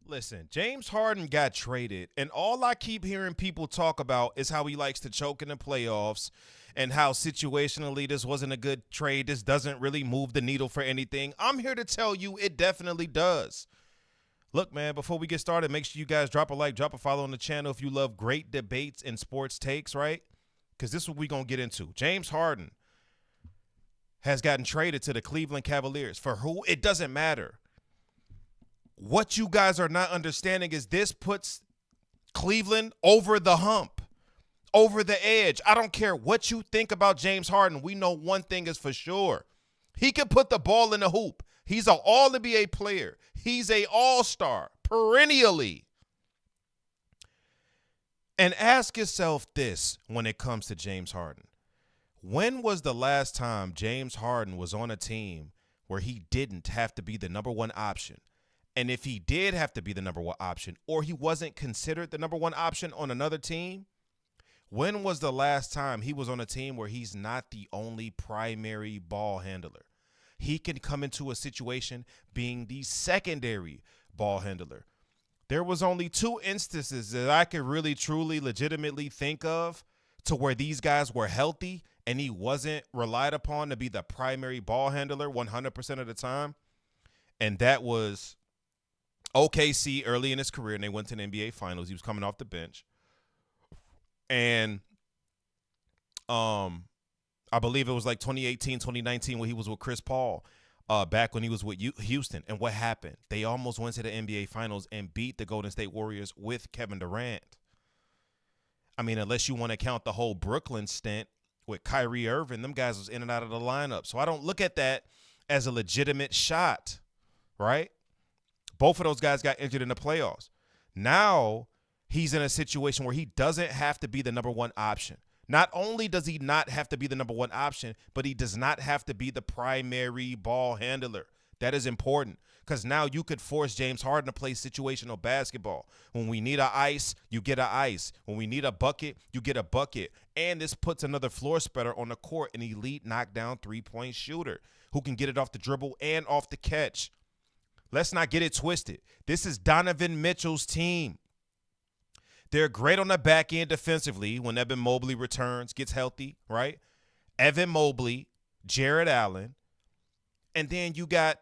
Listen, James Harden got traded, and all I keep hearing people talk about is how he likes to choke in the playoffs and how situationally this wasn't a good trade. This doesn't really move the needle for anything. I'm here to tell you it definitely does. Look, man, before we get started, make sure you guys drop a like, drop a follow on the channel if you love great debates and sports takes, right? Because this is what we're going to get into. James Harden has gotten traded to the Cleveland Cavaliers. For who? It doesn't matter. What you guys are not understanding is this puts Cleveland over the hump, over the edge. I don't care what you think about James Harden. We know one thing is for sure. He can put the ball in the hoop. He's an all-NBA player. He's a all-star perennially. And ask yourself this when it comes to James Harden. When was the last time James Harden was on a team where he didn't have to be the number one option? And if he did have to be the number one option, or he wasn't considered the number one option on another team, when was the last time he was on a team where he's not the only primary ball handler? He can come into a situation being the secondary ball handler. There was only 2 instances that I could really, truly, legitimately think of to where these guys were healthy and he wasn't relied upon to be the primary ball handler 100% of the time. And that was OKC early in his career, and they went to the NBA Finals. He was coming off the bench. And I believe it was like 2018, 2019 when he was with Chris Paul back when he was with Houston. And what happened? They almost went to the NBA Finals and beat the Golden State Warriors with Kevin Durant. I mean, unless you want to count the whole Brooklyn stint with Kyrie Irving, them guys was in and out of the lineup. So I don't look at that as a legitimate shot, right? Both of those guys got injured in the playoffs. Now he's in a situation where he doesn't have to be the number one option. Not only does he not have to be the number one option, but he does not have to be the primary ball handler. That is important because now you could force James Harden to play situational basketball. When we need an ice, you get an ice. When we need a bucket, you get a bucket. And this puts another floor spreader on the court, an elite knockdown three-point shooter who can get it off the dribble and off the catch. Let's not get it twisted. This is Donovan Mitchell's team. They're great on the back end defensively when Evan Mobley returns, gets healthy, right? Evan Mobley, Jared Allen, and then you got,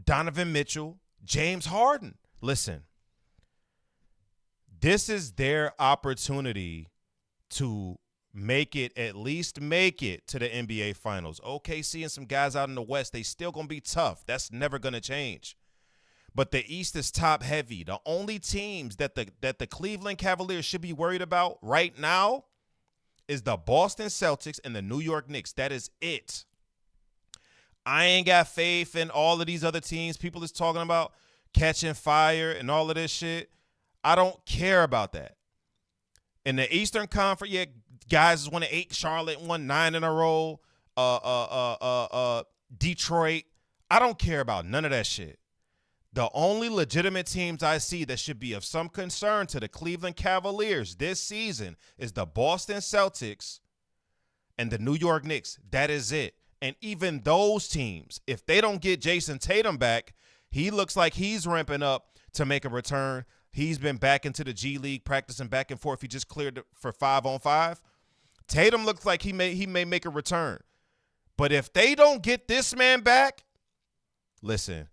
Donovan Mitchell, James Harden. Listen, this is their opportunity to at least make it to the NBA Finals. OKC and some guys out in the West, they still going to be tough. That's never going to change. But the East is top heavy. The only teams that the Cleveland Cavaliers should be worried about right now is the Boston Celtics and the New York Knicks. That is it. I ain't got faith in all of these other teams. People is talking about catching fire and all of this shit. I don't care about that. In the Eastern Conference, yeah, guys won 8. Charlotte won 9 in a row. Detroit. I don't care about none of that shit. The only legitimate teams I see that should be of some concern to the Cleveland Cavaliers this season is the Boston Celtics and the New York Knicks. That is it. And even those teams, if they don't get Jason Tatum back, he looks like he's ramping up to make a return. He's been back into the G League practicing back and forth. He just cleared for 5-on-5. Tatum looks like he may make a return. But if they don't get this man back, listen,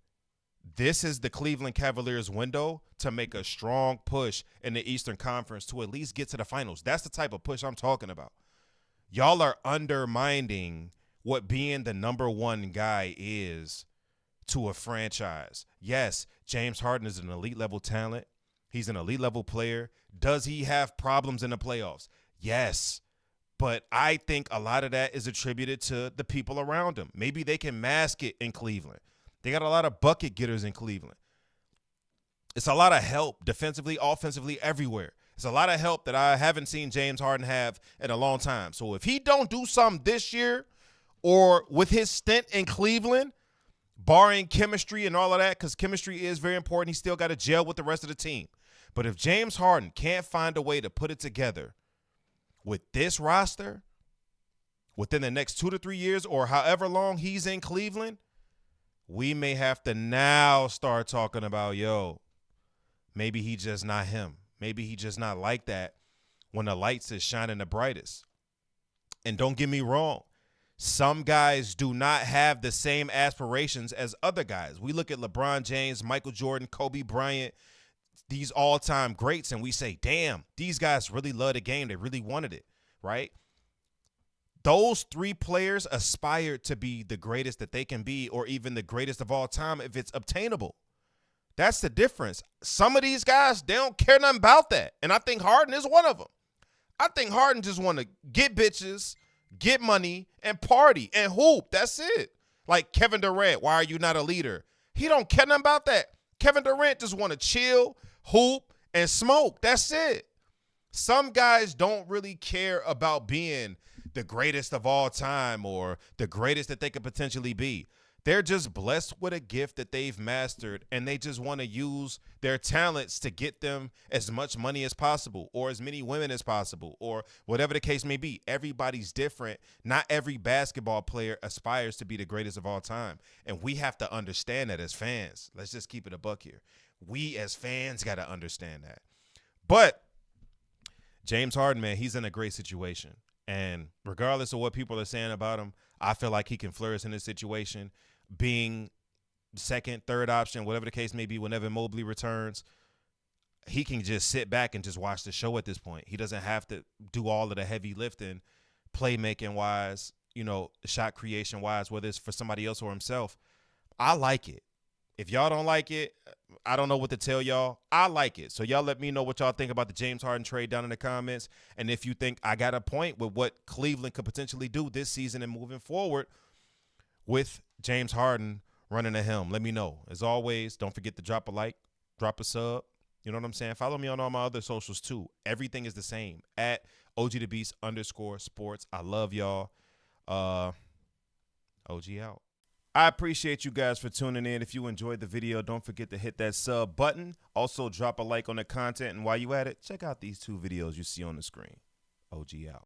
this is the Cleveland Cavaliers window to make a strong push in the Eastern Conference to at least get to the finals. That's the type of push I'm talking about. Y'all are undermining what being the number one guy is to a franchise. Yes, James Harden is an elite level talent. He's an elite level player. Does he have problems in the playoffs? Yes. But I think a lot of that is attributed to the people around him. Maybe they can mask it in Cleveland. They got a lot of bucket getters in Cleveland. It's a lot of help defensively, offensively, everywhere. It's a lot of help that I haven't seen James Harden have in a long time. So if he don't do something this year or with his stint in Cleveland, barring chemistry and all of that, because chemistry is very important, he still got to gel with the rest of the team. But if James Harden can't find a way to put it together with this roster within the next 2 to 3 years or however long he's in Cleveland, we may have to now start talking about, yo, maybe he just not him. Maybe he just not like that when the lights is shining the brightest. And don't get me wrong, some guys do not have the same aspirations as other guys. We look at LeBron James, Michael Jordan, Kobe Bryant, these all-time greats, and we say, damn, these guys really love the game. They really wanted it, right? Those three players aspired to be the greatest that they can be, or even the greatest of all time if it's obtainable. That's the difference. Some of these guys, they don't care nothing about that. And I think Harden is one of them. I think Harden just want to get bitches, get money, and party, and hoop. That's it. Like Kevin Durant, why are you not a leader? He don't care nothing about that. Kevin Durant just want to chill, hoop, and smoke. That's it. Some guys don't really care about being the greatest of all time or the greatest that they could potentially be. They're just blessed with a gift that they've mastered, and they just want to use their talents to get them as much money as possible or as many women as possible or whatever the case may be. Everybody's different. Not every basketball player aspires to be the greatest of all time, and we have to understand that as fans. Let's just keep it a buck here. We as fans got to understand that. But James Harden, man, he's in a great situation, and regardless of what people are saying about him, I feel like he can flourish in this situation, being second, third option, whatever the case may be, whenever Mobley returns. He can just sit back and just watch the show at this point. He doesn't have to do all of the heavy lifting, playmaking-wise, shot creation-wise, whether it's for somebody else or himself. I like it. If y'all don't like it, I don't know what to tell y'all. I like it. So y'all let me know what y'all think about the James Harden trade down in the comments. And if you think I got a point with what Cleveland could potentially do this season and moving forward with James Harden running the helm, let me know. As always, don't forget to drop a like, drop a sub. You know what I'm saying? Follow me on all my other socials too. Everything is the same at OGTheBeast_sports. I love y'all. OG out. I appreciate you guys for tuning in. If you enjoyed the video, don't forget to hit that sub button. Also, drop a like on the content. And while you at it, check out these two videos you see on the screen. OG out.